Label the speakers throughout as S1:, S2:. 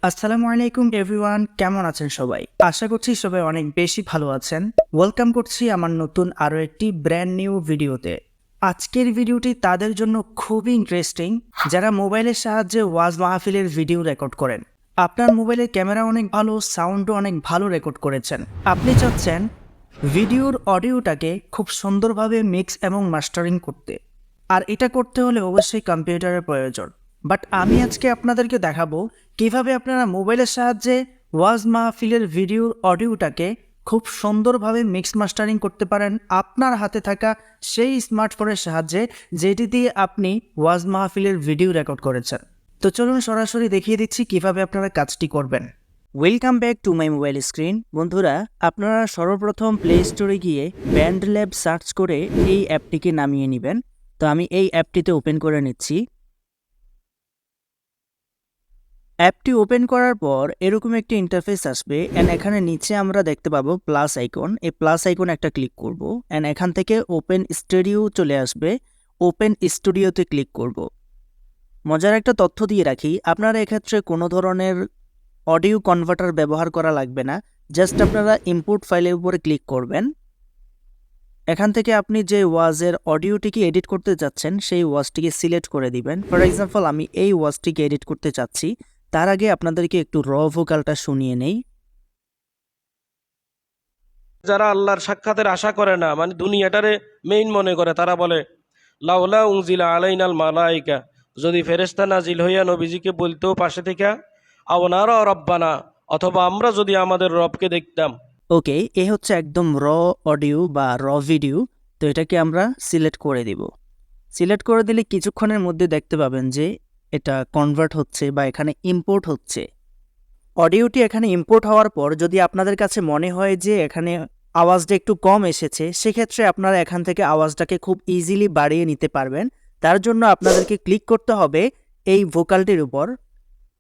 S1: আসসালামু আলাইকুম এভরিওয়ান, কেমন আছেন সবাই? আশা করছি সবাই অনেক বেশি ভালো আছেন। ওয়েলকাম করছি আমার নতুন আরও একটি ব্র্যান্ড নিউ ভিডিওতে। আজকের ভিডিওটি তাদের জন্য খুবই ইন্টারেস্টিং যারা মোবাইলের সাহায্যে ওয়াজ মাহফিলের ভিডিও রেকর্ড করেন। আপনার মোবাইলের ক্যামেরা অনেক ভালো, সাউন্ডও অনেক ভালো রেকর্ড করেছেন। আপনি চাচ্ছেন ভিডিওর অডিওটাকে খুব সুন্দরভাবে মিক্স এবং মাস্টারিং করতে, আর এটা করতে হলে অবশ্যই কম্পিউটারের প্রয়োজন। বাট আমি আজকে আপনাদেরকে দেখাবো কিভাবে আপনারা মোবাইলের সাহায্যে ওয়াজ মাহফিলের ভিডিওর অডিওটাকে খুব সুন্দরভাবে মিক্স মাস্টারিং করতে পারেন আপনার হাতে থাকা সেই স্মার্টফোনের সাহায্যে যেটি দিয়ে আপনি ওয়াজ মাহফিলের ভিডিও রেকর্ড করেছেন। তো চলুন সরাসরি দেখিয়ে দিচ্ছি কিভাবে আপনারা কাজটি করবেন। Welcome back to my mobile screen. বন্ধুরা, আপনারা সর্বপ্রথম প্লে স্টোরে গিয়ে ব্যান্ডল্যাব সার্চ করে এই অ্যাপটিকে নামিয়ে নেবেন। তো আমি এই অ্যাপটিতে ওপেন করে নিচ্ছি। অ্যাপটি ওপেন করার পর এরকম একটি ইন্টারফেস আসবে অ্যান্ড এখানে নিচে আমরা দেখতে পাবো প্লাস আইকন। এই প্লাস আইকন একটা ক্লিক করব অ্যান্ড এখান থেকে ওপেন স্টুডিও চলে আসবে। ওপেন স্টুডিওতে ক্লিক করব। মজার একটা তথ্য দিয়ে রাখি, আপনারা এক্ষেত্রে কোনো ধরনের অডিও কনভার্টার ব্যবহার করা লাগবে না। জাস্ট আপনারা ইনপুট ফাইলের উপরে ক্লিক করবেন। এখান থেকে আপনি যে ওয়াজের অডিওটিকে এডিট করতে যাচ্ছেন সেই ওয়াজটিকে সিলেক্ট করে দিবেন। ফর এক্সাম্পল, আমি এই ওয়াজটিকে এডিট করতে চাচ্ছি। তার আগে আপনাদেরকে একটু র ভোকালটা শুনিয়ে নেই।
S2: যারা আল্লাহর সাক্ষাতের আশা করে না, মানে দুনিয়াটারে মেইন মনে করে, তারা বলে লাউলা উনজিলা আলাইনাল মালাইকা, যদি ফেরেশতা নাজিল হইয়া নবীজিকে বলতো পাশে থেকে আওনারা রব্বানা, অথবা আমরা যদি আমাদের রবকে দেখতাম।
S1: ওকে, এ হচ্ছে একদম র অডিও বা র ভিডিও। তো এটাকে আমরা সিলেক্ট করে দিব। সিলেক্ট করে দিলে কিছুক্ষণের মধ্যে দেখতে পাবেন যে এটা কনভার্ট হচ্ছে বা এখানে ইম্পোর্ট হচ্ছে। অডিওটি এখানে ইম্পোর্ট হওয়ার পর যদি আপনাদের কাছে মনে হয় যে এখানে আওয়াজটা একটু কম এসেছে, সেক্ষেত্রে আপনারা এখান থেকে আওয়াজটাকে খুব ইজিলি বাড়িয়ে নিতে পারবেন। তার জন্য আপনাদেরকে ক্লিক করতে হবে এই ভোকালটির উপর।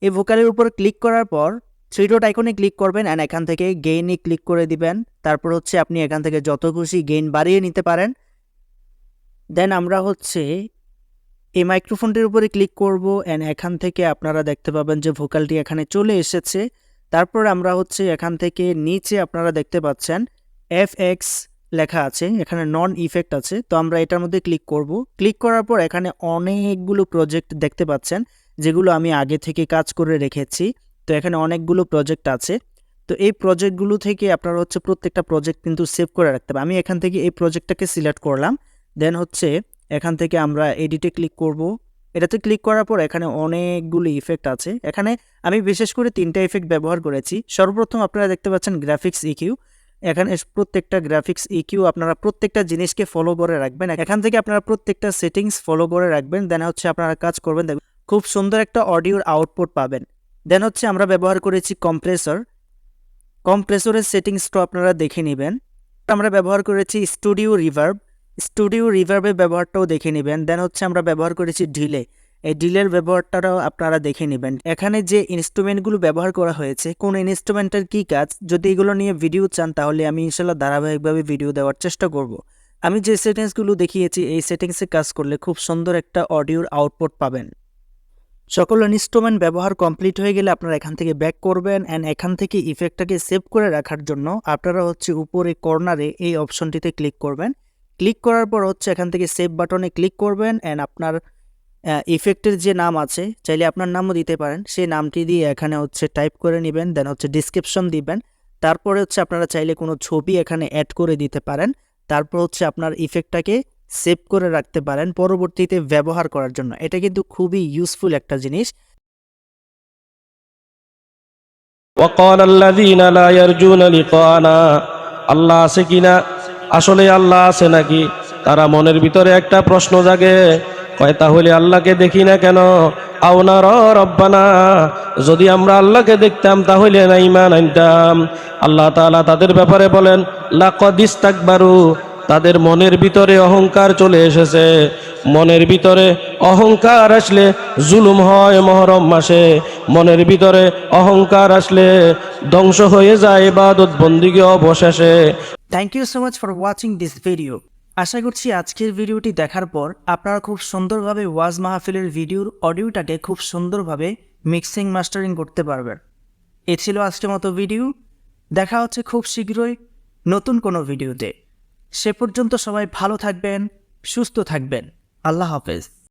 S1: এই ভোকালের উপর ক্লিক করার পর থ্রি ডট আইকনে ক্লিক করবেন অ্যান্ড এখান থেকে গেইনে ক্লিক করে দিবেন। তারপর হচ্ছে আপনি এখান থেকে যত খুশি গেইন বাড়িয়ে নিতে পারেন। দেন আমরা হচ্ছে এই মাইক্রোফোনটির উপরে ক্লিক করব অ্যান্ড এখান থেকে আপনারা দেখতে পাবেন যে ভোকালটি এখানে চলে এসেছে। তারপর আমরা হচ্ছে এখান থেকে নিচে আপনারা দেখতে পাচ্ছেন FX লেখা আছে, এখানে নন ইফেক্ট আছে। তো আমরা এটার মধ্যে ক্লিক করব। ক্লিক করার পর এখানে অনেকগুলো প্রজেক্ট দেখতে পাচ্ছেন যেগুলো আমি আগে থেকে কাজ করে রেখেছি। তো এখানে অনেকগুলো প্রজেক্ট আছে। তো এই প্রজেক্টগুলো থেকে আপনারা হচ্ছে প্রত্যেকটা প্রজেক্ট কিন্তু সেভ করে রাখতে হবে। আমি এখান থেকে এই প্রজেক্টটাকে সিলেক্ট করলাম। দেন হচ্ছে এখান থেকে আমরা এডিটে ক্লিক করব। এটাতে ক্লিক করার পর এখানে অনেকগুলো ইফেক্ট আছে। এখানে আমি বিশেষ করে 3টা ইফেক্ট ব্যবহার করেছি। সর্বপ্রথম আপনারা দেখতে পাচ্ছেন গ্রাফিক্স ইকিউ। এখানে প্রত্যেকটা গ্রাফিক্স ইকিউ আপনারা প্রত্যেকটা জিনিসকে ফলো করে রাখবেন। এখান থেকে আপনারা প্রত্যেকটা সেটিংস ফলো করে রাখবেন। দেন হচ্ছে আপনারা কাজ করবেন, দেখবেন খুব সুন্দর একটা অডিওর আউটপুট পাবেন। দেন হচ্ছে আমরা ব্যবহার করেছি কম্প্রেসর। কম্প্রেসরের সেটিংসটা আপনারা দেখে নেবেন। আমরা ব্যবহার করেছি স্টুডিও রিভার্ব। স্টুডিও রিভার্বের ব্যবহারটাও দেখে নেবেন। দেন হচ্ছে আমরা ব্যবহার করেছি ডিলে। এই ডিলের ব্যবহারটাও আপনারা দেখে নেবেন। এখানে যে ইনস্ট্রুমেন্টগুলো ব্যবহার করা হয়েছে, কোন ইনস্ট্রুমেন্টের কী কাজ, যদি এগুলো নিয়ে ভিডিও চান তাহলে আমি ইনশাল্লাহ ধারাবাহিকভাবে ভিডিও দেওয়ার চেষ্টা করব। আমি যে সেটিংসগুলো দেখিয়েছি এই সেটিংসে কাজ করলে খুব সুন্দর একটা অডিওর আউটপুট পাবেন। সকল ইনস্ট্রুমেন্ট ব্যবহার কমপ্লিট হয়ে গেলে আপনারা এখান থেকে ব্যাক করবেন অ্যান্ড এখান থেকে ইফেক্টটাকে সেভ করে রাখার জন্য আপনারা হচ্ছে উপরে কর্নারে এই অপশনটিতে ক্লিক করবেন। ক্লিক করার পর হচ্ছে এখান থেকে সেভ বাটনে ক্লিক করবেন অ্যান্ড আপনার ইফেক্টের যে নাম আছে, চাইলে আপনার নামও দিতে পারেন, সেই নামটি দিয়ে এখানে হচ্ছে টাইপ করে নেবেন। দেন হচ্ছে ডিসক্রিপশন দিবেন। তারপরে হচ্ছে আপনারা চাইলে কোনো ছবি এখানে অ্যাড করে দিতে পারেন। তারপর হচ্ছে আপনার ইফেক্টটাকে সেভ করে রাখতে পারেন পরবর্তীতে ব্যবহার করার জন্য। এটা কিন্তু খুবই ইউজফুল একটা জিনিস।
S2: وقال الذين لا يرجون لقاءنا, আল্লাহ আছে কিনা, আসলে আল্লাহ আছে নাকি, তারা মনের ভিতরে একটা প্রশ্ন জাগে, কয় তাহলে আল্লাহকে দেখি না কেন? আওনারা রব্বানা, যদি আমরা আল্লাহকে দেখতাম তাহলে না ঈমান আনতাম। আল্লাহ তাআলা তাদের ব্যাপারে বলেন লাকাদ ইস্তাকবারু, তাদের মনের ভিতরে অহংকার চলে এসেছে। মনের ভিতরে অহংকার আসলে জুলুম হয় মহরম মাসে। মনের ভিতরে অহংকার আসলে ধ্বংস হয়ে যায় ইবাদত বন্দেগী অবশেষে।
S1: Thank you so much for watching this video. আশা করছি আজকের ভিডিওটি দেখার পর আপনারা খুব সুন্দরভাবে ওয়াজ মাহফিলের ভিডিওর অডিওটাকে খুব সুন্দরভাবে মিক্সিং মাস্টারিং করতে পারবেন। এ ছিল আজকের মতো ভিডিও। দেখা হচ্ছে খুব শীঘ্রই নতুন কোনো ভিডিওতে। সে পর্যন্ত সবাই ভালো থাকবেন, সুস্থ থাকবেন। আল্লাহ হাফেজ।